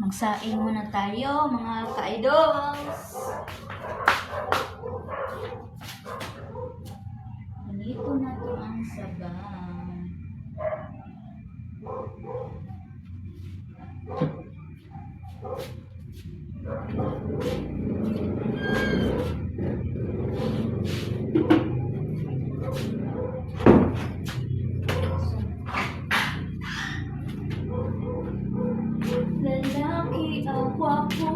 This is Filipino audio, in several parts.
Magsaing muna tayo, mga ka-idols. Ganito na to ang sabaw. Lalaki ang gwapo.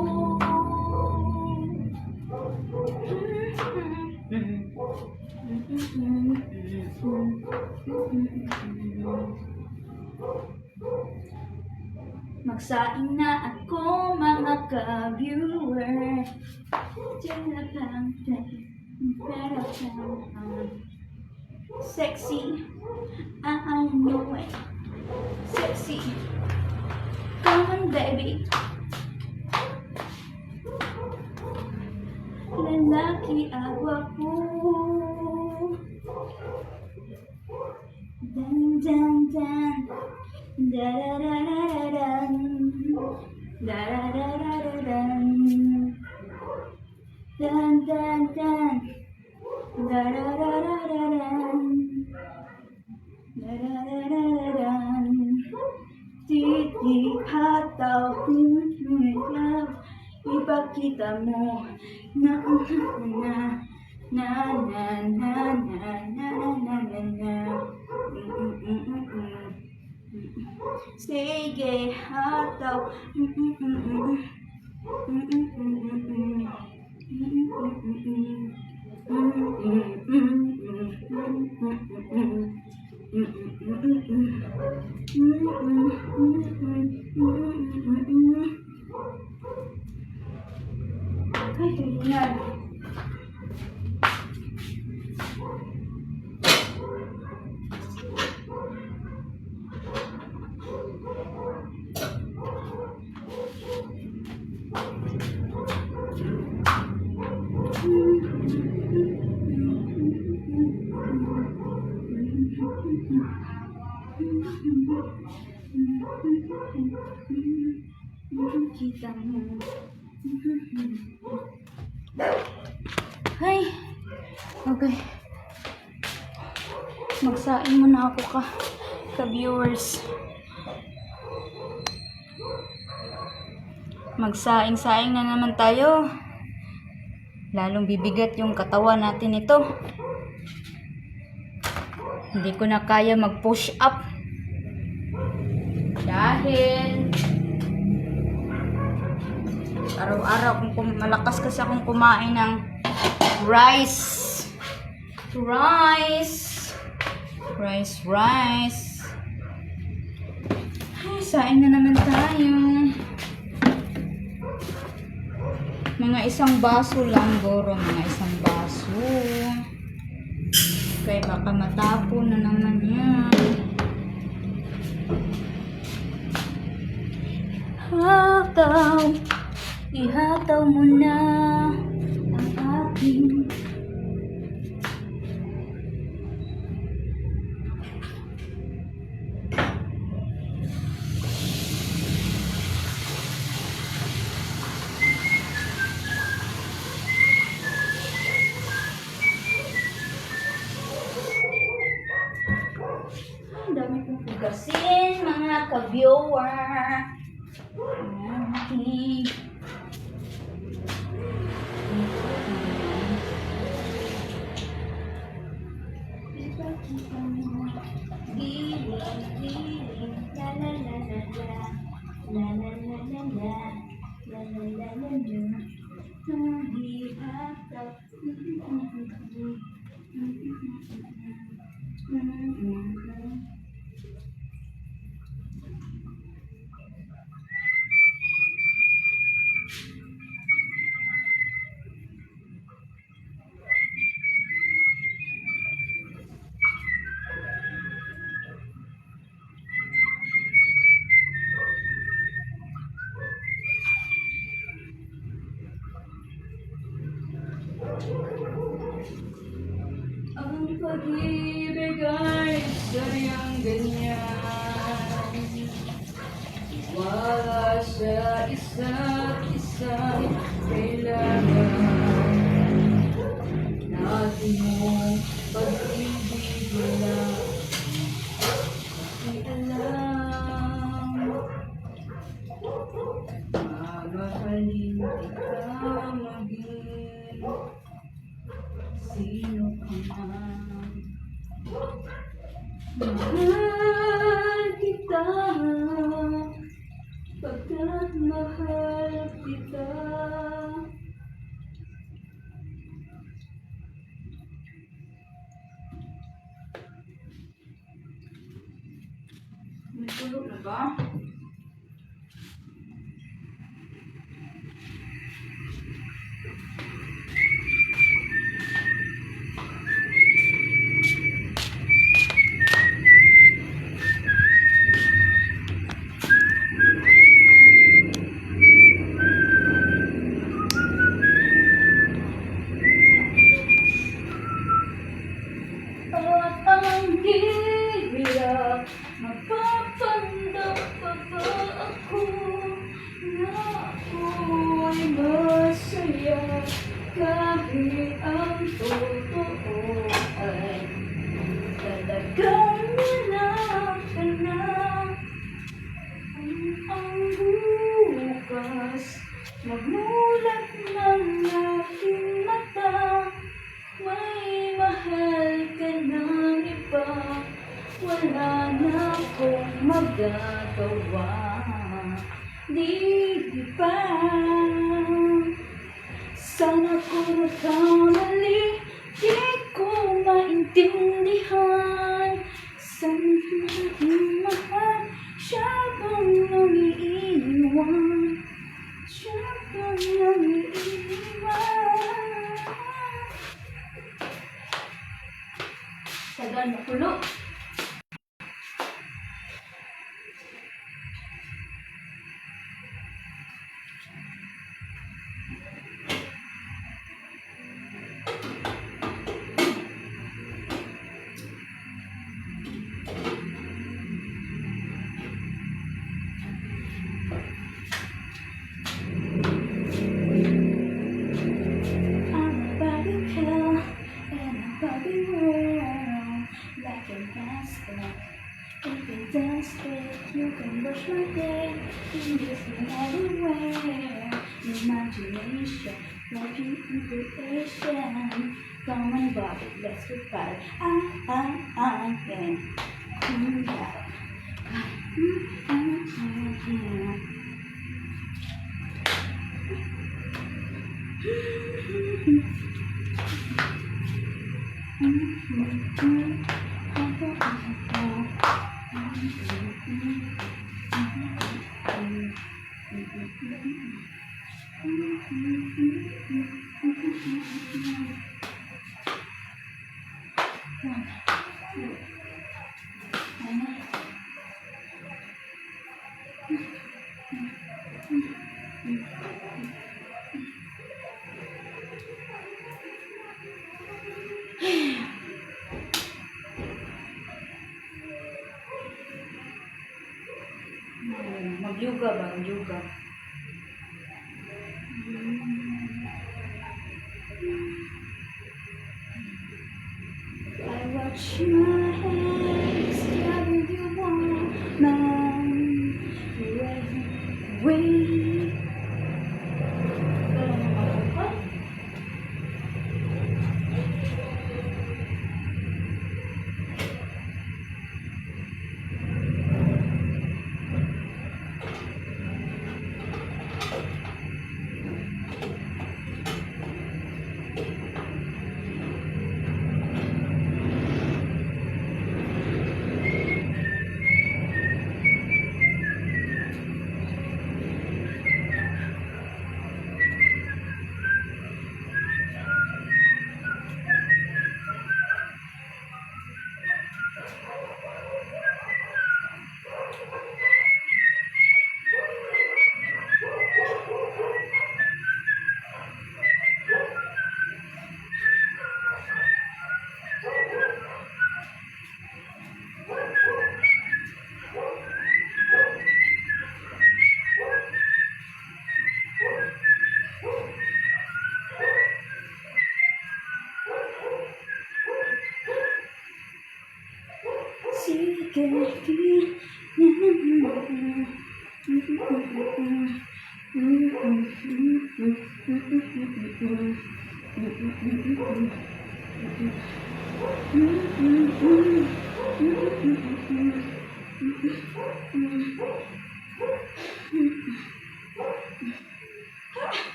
Magsaing na ako, mga ka-viewer. Diyan na lang, pero sexy, I know it. Sexy, come on baby. Lalaki agwapo. Dan dan dan, da da da da da da da da da da dan dan dan, da da da da da da da da da da. Titi hataw love, ipakita mo na na na na na na na na na. Sige hataw. Ay, ganyan. Kita mo. Ay, okay. Magsaing muna ako ka-viewers. Magsaing-saing na naman tayo. Lalong bibigat yung katawan natin ito. Hindi ko na kaya mag-push up. Dahil araw-araw malakas kasi akong kumain ng rice. Ay, saing na naman tayo. Mga isang baso lang, Goro. Mga isang baso. Kaya baka matapon na naman yan. Ihataw mo na ang aking ang dami kong pugasin, mga ka-viewer. Okay. Ang pag-ibig ay sadyang ganyan, wala sa isa't isa kailangan natin mong pag-ibig wala alam. Mamahalin kita maging sino ka man. Mahal kita pagkat mahal kita. May tulog na ba? At ang hirap, mapapandak pa ba ako na ako'y masaya kahit ang totoo ay talagang nanap ka na. Ang bukas magmulat ng aking mata, may mahal ka ng iba, wala na akong magagawa. Di ba? Sana ko nagkamali, di ko maintindihan. Sana hindi mahal, siya bang nangiiwan? Siya bang nangiiwan? Tagal na pulo. I'm a Barbie pill in a Barbie world, like a basket. If you dance it, you can brush my day. You just me everywhere. Imagination, like you inspiration. Come on, Barbie, let's get party. Yeah. Mag-yoga ba? Mag-yoga. I watch my hands carry you on my way.